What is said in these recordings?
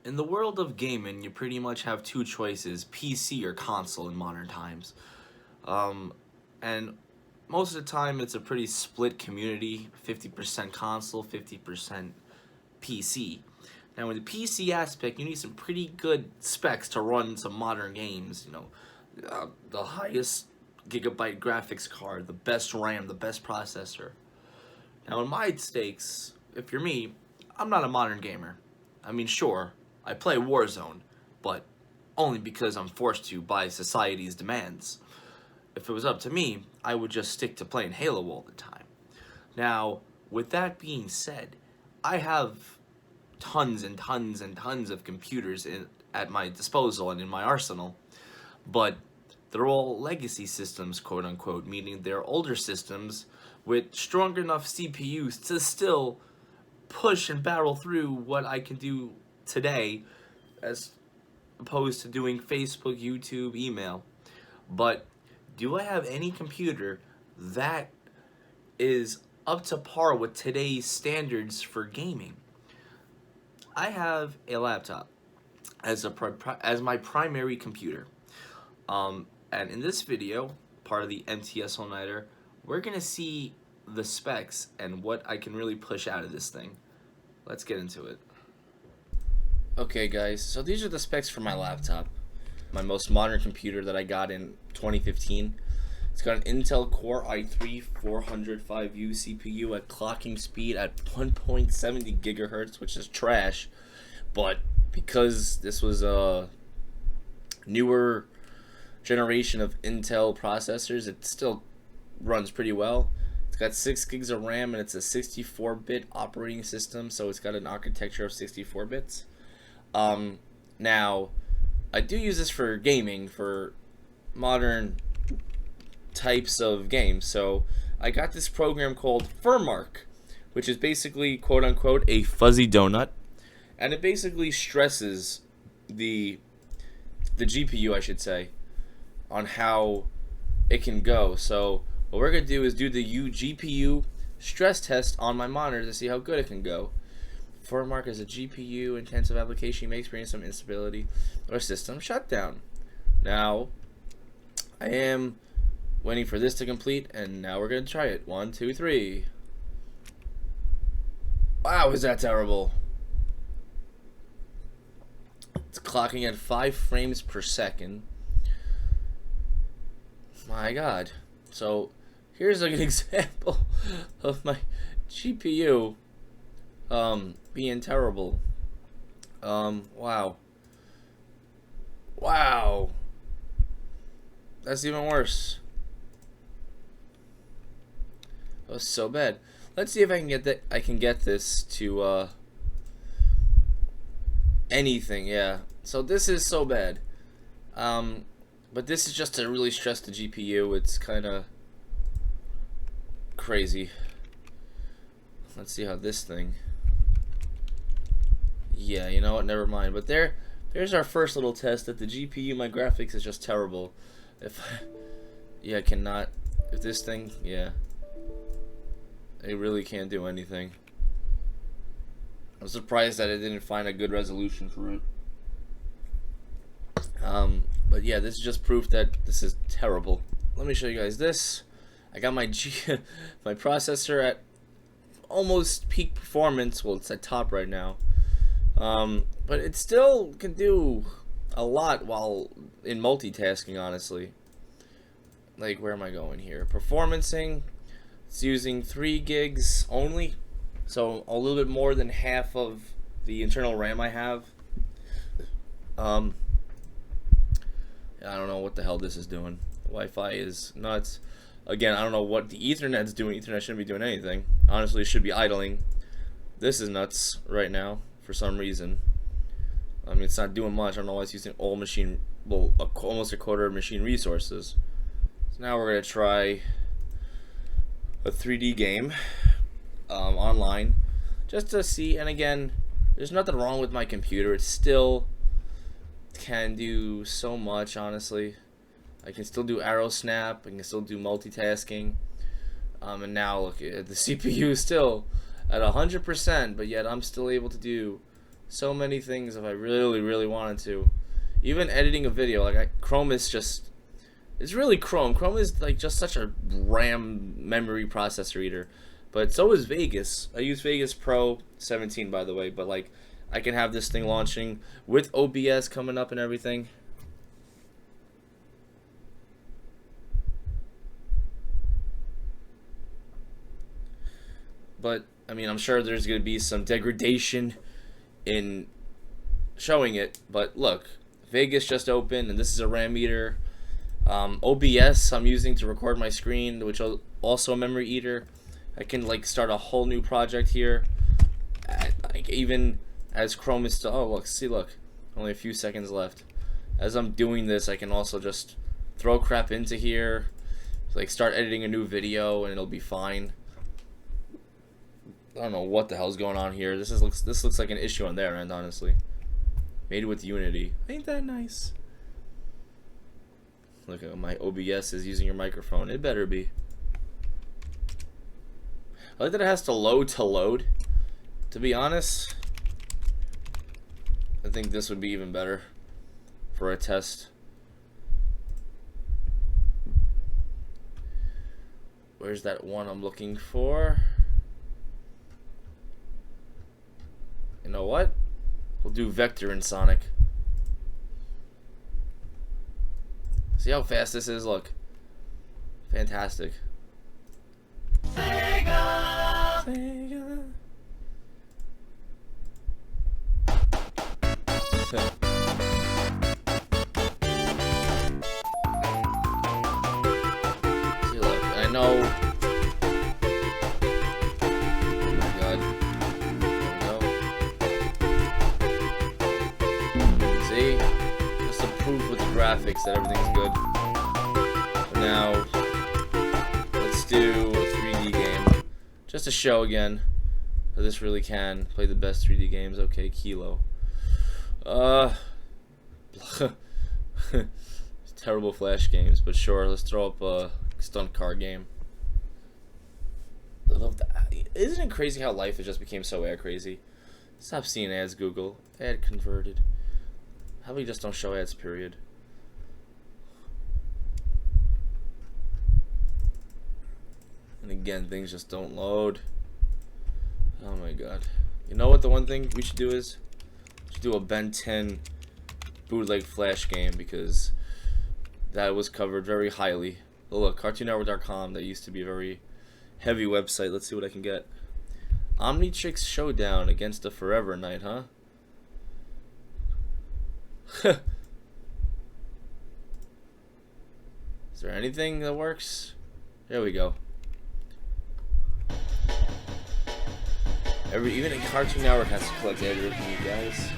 In the world of gaming, you pretty much have two choices: PC or console in modern times. Um, and most of the time, it's a pretty split community: 50% console, 50% PC. Now, in the PC aspect, you need some pretty good specs to run some modern games. The highest gigabyte graphics card, the best RAM, the best processor. Now, in my stakes, if you're me, I'm not a modern gamer. I mean, sure, I play Warzone, but only because I'm forced to by society's demands. If it was up to me, I would just stick to playing Halo all the time. Now, with that being said, I have tons and tons and tons of computers at my disposal and in my arsenal, but they're all legacy systems, quote unquote, meaning they're older systems with strong enough CPUs to still push and barrel through what I can do today as opposed to doing Facebook, YouTube, email. But do I have any computer that is up to par with today's standards for gaming? I have a laptop as my primary computer. And in this video, part of the MTS All Nighter, we're gonna see the specs and what I can really push out of this thing. Let's get into it. Okay, guys, so these are the specs for my laptop, my most modern computer that I got in 2015. It's got an Intel Core i3 405U CPU at clocking speed at 1.70 gigahertz, which is trash, but because this was a newer generation of Intel processors, it still runs pretty well. It's got 6 gigs of RAM and it's a 64-bit operating system, so it's got an architecture of 64 bits. Now, I do use this for gaming, for modern types of games. So I got this program called Firmark, which is basically, quote unquote, a fuzzy donut, and it basically stresses the GPU, I should say, on how it can go. So what we're gonna do is do the GPU stress test on my monitor to see how good it can go. Firmark is a GPU intensive application. You may experience some instability or system shutdown. Now, I am waiting for this to complete, and now we're gonna try it. 1, 2, 3. Wow, is that terrible? It's clocking at 5 frames per second. My God. So here's like an example of my GPU being terrible. Wow. Wow. That's even worse. That was so bad. Let's see if I can get that. I can get this to anything. Yeah. So this is so bad. But this is just to really stress the GPU. It's kind of crazy. Let's see how this thing. Yeah, you know what? Never mind. But there's our first little test that the GPU, my graphics is just terrible. Yeah, I cannot. If this thing, yeah, it really can't do anything. I'm surprised that it didn't find a good resolution for it. But yeah, this is just proof that this is terrible. Let me show you guys this. I got my my processor at almost peak performance. Well, it's at top right now. But it still can do a lot while in multitasking, honestly. Like, where am I going here? Performancing. It's using 3 gigs only, so a little bit more than half of the internal RAM I have. I don't know what the hell this is doing. Wi-Fi is nuts. Again, I don't know what the Ethernet's doing. Ethernet shouldn't be doing anything. Honestly, it should be idling. This is nuts right now for some reason. I mean, it's not doing much. I don't know why it's using all machine, well, almost a quarter of machine resources. So now we're gonna try a 3D game online just to see. And again, there's nothing wrong with my computer. It still can do so much, honestly. I can still do arrow snap. I can still do multitasking. And now look, the CPU is still at 100%, but yet I'm still able to do so many things if I really wanted to. Even editing a video, like Chrome is just, it's really Chrome. Chrome is like just such a RAM memory processor eater. But so is Vegas. I use Vegas Pro 17 by the way, but like I can have this thing launching with OBS coming up and everything. But I mean, I'm sure there's going to be some degradation in showing it, but look, Vegas just opened and this is a RAM eater. OBS I'm using to record my screen, which is also a memory eater. I can like start a whole new project here, like even as Chrome is still, oh look, see, look, only a few seconds left. As I'm doing this, I can also just throw crap into here, like start editing a new video and it'll be fine. I don't know what the hell's going on here. This looks like an issue on their end, honestly. Made with Unity. Ain't that nice? Look at my OBS is using your microphone. It better be. I like that it has to load. To be honest, I think this would be even better for a test. Where's that one I'm looking for? You know what? We'll do vector in Sonic. See how fast this is? Look. Fantastic. Sega. Sega. See, look, I know. Oh my god. See? Just to prove with the graphics that everything's good. But now, let's do a 3D game. Just to show again that this really can play the best 3D games. Okay, Kilo. Terrible Flash games, but sure, let's throw up a stunt car game. I love that. Isn't it crazy how life has just became so ad crazy? Stop seeing ads, Google. Ad converted. How about you just don't show ads, period? And again, things just don't load. Oh my god. You know what the one thing we should do is? We should do a Ben 10 bootleg Flash game, because that was covered very highly. Oh, look, CartoonNetwork.com, that used to be a very heavy website. Let's see what I can get. Omnitrix Showdown against a Forever Knight, huh? Is there anything that works? There we go. Even a Cartoon Network has to collect editor from you guys.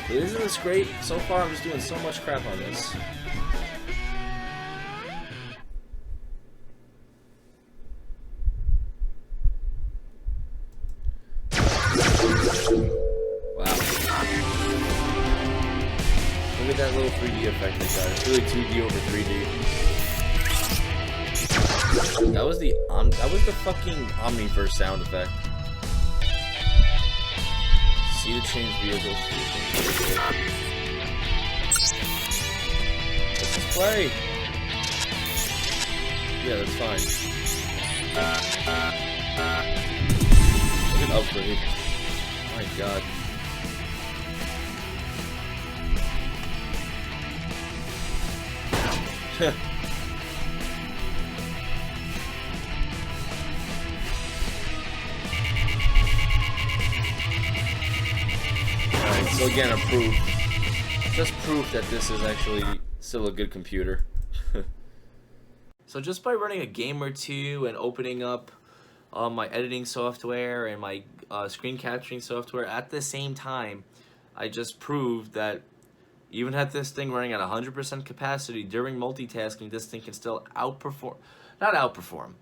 But isn't this great? So far I'm just doing so much crap on this. Wow. Look at that little 3D effect they got. It's really 2D over 3D. That was the fucking Omniverse sound effect. See the change vehicles. Let's just play. Yeah, that's fine. Look at upgrade. Oh my god. Alright, so again, a proof. Just proof that this is actually still a good computer. So just by running a game or two and opening up my editing software and my screen capturing software at the same time, I just proved that even at this thing running at 100% capacity during multitasking, this thing can still outperform, not outperform,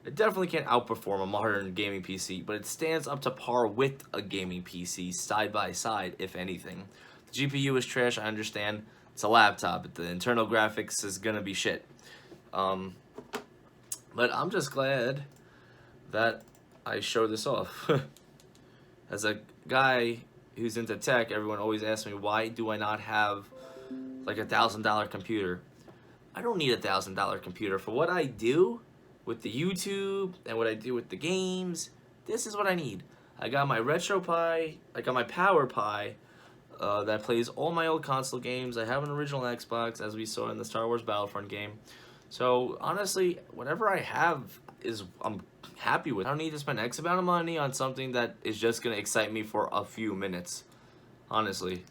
it definitely can't outperform a modern gaming PC, but it stands up to par with a gaming PC side by side, if anything. The GPU is trash, I understand. It's a laptop, but the internal graphics is gonna be shit. But I'm just glad that I show this off. As a guy who's into tech, everyone always asks me, why do I not have like $1,000 computer? I don't need $1,000 computer for what I do with the YouTube and what I do with the games. This is what I need. I got my RetroPie, I got my PowerPie that plays all my old console games. I have an original Xbox, as we saw in the Star Wars Battlefront game. So honestly, whatever I have I'm happy with. I don't need to spend X amount of money on something that is just gonna excite me for a few minutes. Honestly.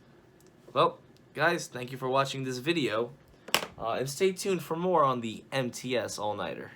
Well, guys, thank you for watching this video. And stay tuned for more on the MTS All-Nighter.